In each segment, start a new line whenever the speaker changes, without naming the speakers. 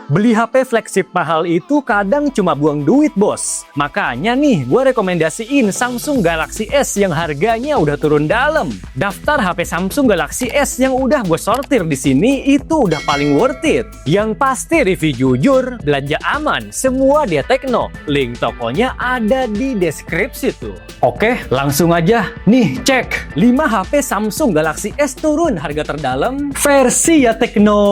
Beli HP flagship mahal itu kadang cuma buang duit, bos. Makanya nih, gue rekomendasiin Samsung Galaxy S yang harganya udah turun dalam. Daftar HP Samsung Galaxy S yang udah gue sortir di sini itu udah paling worth it. Yang pasti review jujur, belanja aman, semua dia Tekno. Link tokonya ada di deskripsi tuh. Oke, langsung aja. Nih, cek 5 HP Samsung Galaxy S turun harga terdalam versi ya Tekno.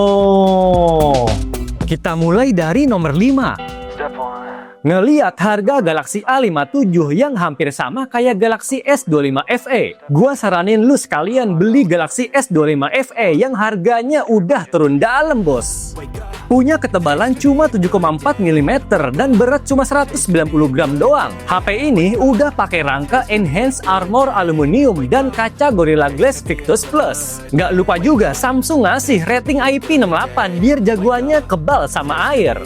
Kita mulai dari nomor 5. Ngeliat harga Galaxy A57 yang hampir sama kayak Galaxy S25 FE. Gua saranin lu sekalian beli Galaxy S25 FE yang harganya udah turun dalam, bos. Punya ketebalan cuma 7,4 mm dan berat cuma 190 gram doang. HP ini udah pakai rangka Enhanced Armor Aluminium dan kaca Gorilla Glass Victus Plus. Nggak lupa juga Samsung ngasih rating IP68 biar jagoannya kebal sama air.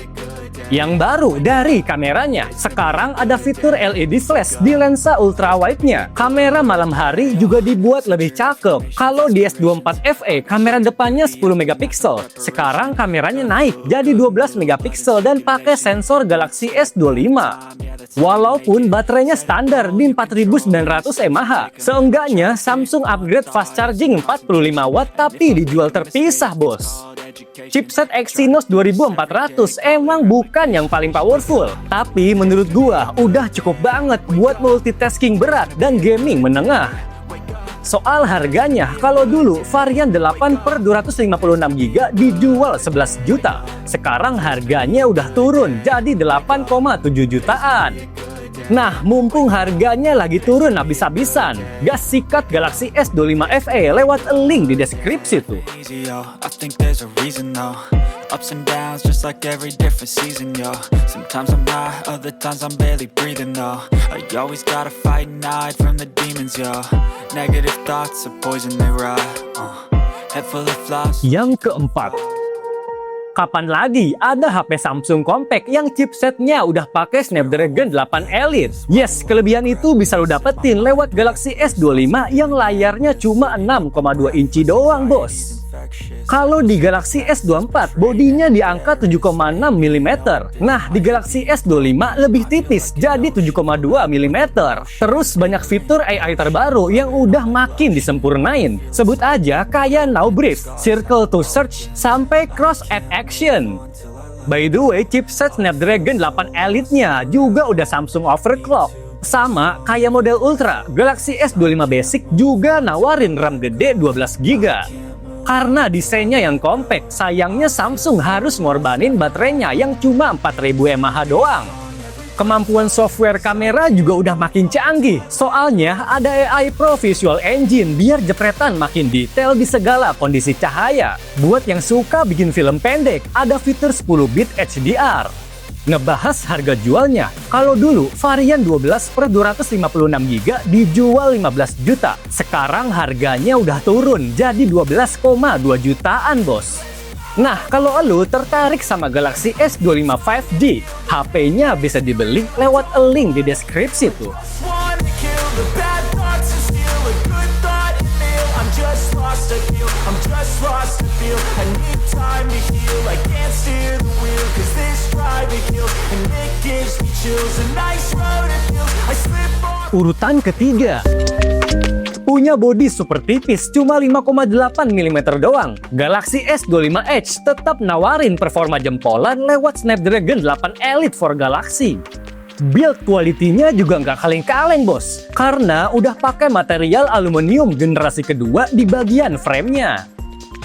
Yang baru dari kameranya, sekarang ada fitur LED flash di lensa ultrawide-nya. Kamera malam hari juga dibuat lebih cakep. Kalau di S24 FE, kamera depannya 10 megapiksel. Sekarang kameranya naik jadi 12 megapiksel dan pakai sensor Galaxy S25. Walaupun baterainya standar di 4900 mAh, seenggaknya Samsung upgrade fast charging 45 watt tapi dijual terpisah, bos. Chipset Exynos 2400 emang bukan yang paling powerful, tapi menurut gua udah cukup banget buat multitasking berat dan gaming menengah. Soal harganya, kalau dulu varian 8/256GB dijual 11 juta. Sekarang harganya udah turun jadi 8,7 jutaan. Nah, mumpung harganya lagi turun habis-habisan, gas sikat Galaxy S25 FE lewat link di deskripsi tuh.
Ups and downs, just like every different season, yo. Sometimes I'm high, other times I'm barely breathing, though. I always gotta fight and hide from the demons, yo. Negative thoughts are poison, they rot. Head full of flaws.
Yang keempat, kapan lagi ada HP Samsung compact yang chipsetnya udah pakai Snapdragon 8 Elite? Yes, kelebihan itu bisa lo dapetin lewat Galaxy S25 yang layarnya cuma 6,2 inci doang, bos. Kalau di Galaxy S24, bodinya di angka 7,6 mm. Nah, di Galaxy S25 lebih tipis, jadi 7,2 mm. Terus banyak fitur AI terbaru yang udah makin disempurnain. Sebut aja kayak Now Brief, Circle to Search, sampai Cross App Action. By the way, chipset Snapdragon 8 Elite-nya juga udah Samsung overclock. Sama kayak model Ultra, Galaxy S25 Basic juga nawarin RAM gede 12GB. Karena desainnya yang compact, sayangnya Samsung harus ngorbanin baterainya yang cuma 4000 mAh doang. Kemampuan software kamera juga udah makin canggih. Soalnya ada AI Pro Visual Engine biar jepretan makin detail di segala kondisi cahaya. Buat yang suka bikin film pendek, ada fitur 10-bit HDR. Ngebahas harga jualnya, kalau dulu varian 12/256GB dijual 15 juta. Sekarang harganya udah turun jadi 12,2 jutaan, bos. Nah, kalau lo tertarik sama Galaxy S25 5G, HP-nya bisa dibeli lewat link di deskripsi tuh. Urutan ketiga, punya bodi super tipis cuma 5,8 mm doang. Galaxy S25 Edge tetap nawarin performa jempolan lewat Snapdragon 8 Elite for Galaxy. Build quality-nya juga nggak kaleng-kaleng, bos, karena udah pakai material aluminium generasi kedua di bagian frame-nya.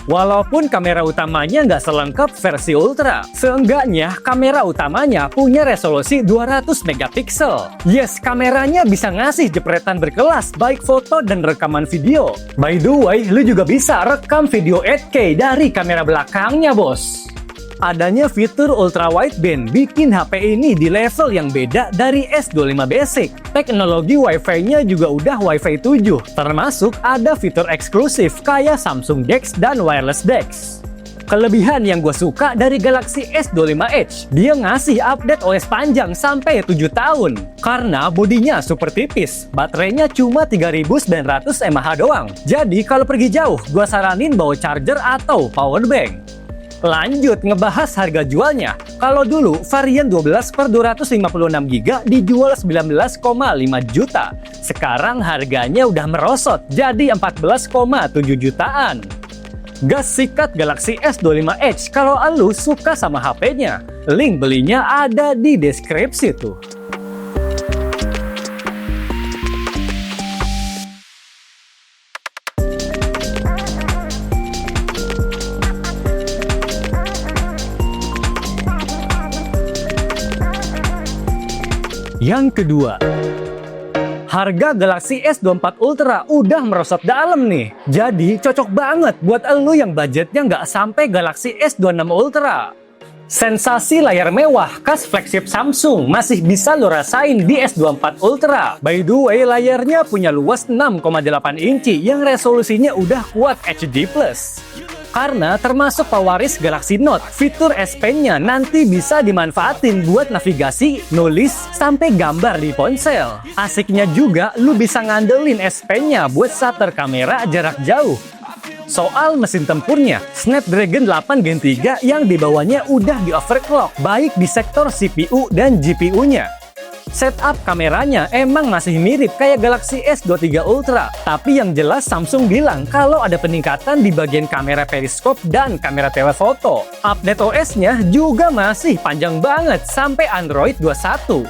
Walaupun kamera utamanya nggak selengkap versi Ultra, seenggaknya kamera utamanya punya resolusi 200 megapiksel. Yes, kameranya bisa ngasih jepretan berkelas baik foto dan rekaman video. By the way, lu juga bisa rekam video 8K dari kamera belakangnya, bos. Adanya fitur ultra wideband bikin HP ini di level yang beda dari S25 Basic. Teknologi Wi-Fi-nya juga udah Wi-Fi 7, termasuk ada fitur eksklusif kayak Samsung DeX dan Wireless DeX. Kelebihan yang gue suka dari Galaxy S25 Edge, dia ngasih update OS panjang sampai 7 tahun. Karena bodinya super tipis, baterainya cuma 3900 mAh doang. Jadi kalau pergi jauh, gue saranin bawa charger atau power bank. Lanjut ngebahas harga jualnya. Kalau dulu varian 12 per 256 GB dijual 19,5 juta. Sekarang harganya udah merosot jadi 14,7 jutaan. Gas sikat Galaxy S25 Edge kalau lu suka sama HP-nya. Link belinya ada di deskripsi tuh. Yang kedua, harga Galaxy S24 Ultra udah merosot dalam nih. Jadi cocok banget buat elu yang budgetnya nggak sampai Galaxy S26 Ultra. Sensasi layar mewah khas flagship Samsung masih bisa lo rasain di S24 Ultra. By the way, layarnya punya luas 6,8 inci yang resolusinya udah kuat HD+. Karena termasuk pewaris Galaxy Note, fitur S Pen-nya nanti bisa dimanfaatin buat navigasi, nulis, sampai gambar di ponsel. Asiknya juga, lu bisa ngandelin S Pen-nya buat shutter kamera jarak jauh. Soal mesin tempurnya, Snapdragon 8 Gen 3 yang dibawanya udah di overclock, baik di sektor CPU dan GPU-nya. Setup kameranya emang masih mirip kayak Galaxy S23 Ultra, tapi yang jelas Samsung bilang kalau ada peningkatan di bagian kamera periskop dan kamera telefoto. Update OS-nya juga masih panjang banget sampai Android 21.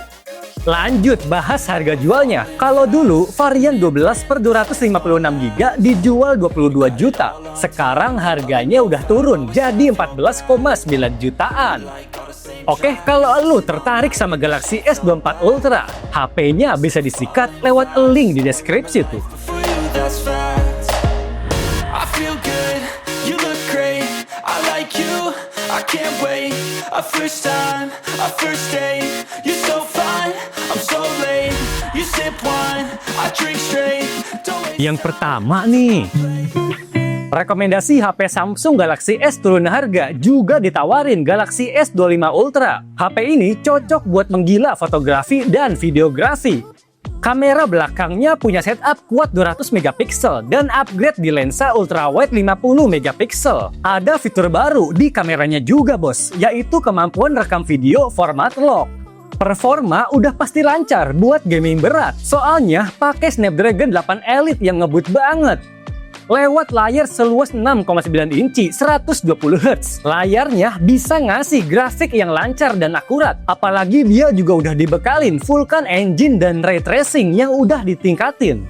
Lanjut bahas harga jualnya. Kalau dulu varian 12 per 256 GB dijual 22 juta. Sekarang harganya udah turun jadi 14,9 jutaan. Oke, kalau lu tertarik sama Galaxy S24 Ultra, HP-nya bisa disikat lewat link di deskripsi tuh. Yang pertama nih, rekomendasi HP Samsung Galaxy S turun harga juga ditawarin Galaxy S25 Ultra. HP ini cocok buat menggila fotografi dan videografi. Kamera belakangnya punya setup kuat 200 megapiksel dan upgrade di lensa ultrawide 50 megapiksel. Ada fitur baru di kameranya juga bos, yaitu kemampuan rekam video format lock. Performa udah pasti lancar buat gaming berat, soalnya pakai Snapdragon 8 Elite yang ngebut banget. Lewat layar seluas 6,9 inci 120 Hz. Layarnya bisa ngasih grafik yang lancar dan akurat. Apalagi dia juga udah dibekalin Vulkan Engine dan Ray Tracing yang udah ditingkatin.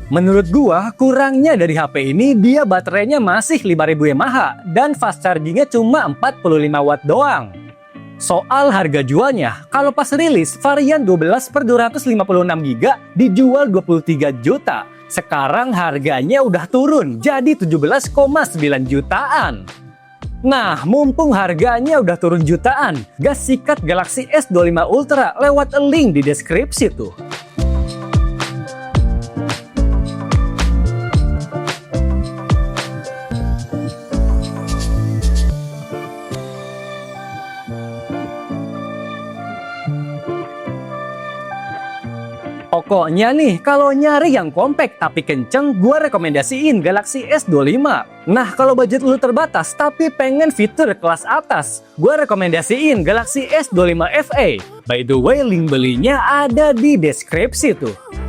Menurut gua, kurangnya dari HP ini dia baterainya masih 5000 mAh dan fast chargingnya cuma 45 watt doang. Soal harga jualnya, kalau pas rilis varian 12 per 256 GB dijual 23 juta. Sekarang harganya udah turun jadi 17,9 jutaan. Nah, mumpung harganya udah turun jutaan, gas sikat Galaxy S25 Ultra lewat link di deskripsi tuh. Pokoknya nih, kalau nyari yang compact tapi kenceng, gue rekomendasiin Galaxy S25. Nah, kalau budget lu terbatas tapi pengen fitur kelas atas, gue rekomendasiin Galaxy S25 FE. By the way, link belinya ada di deskripsi tuh.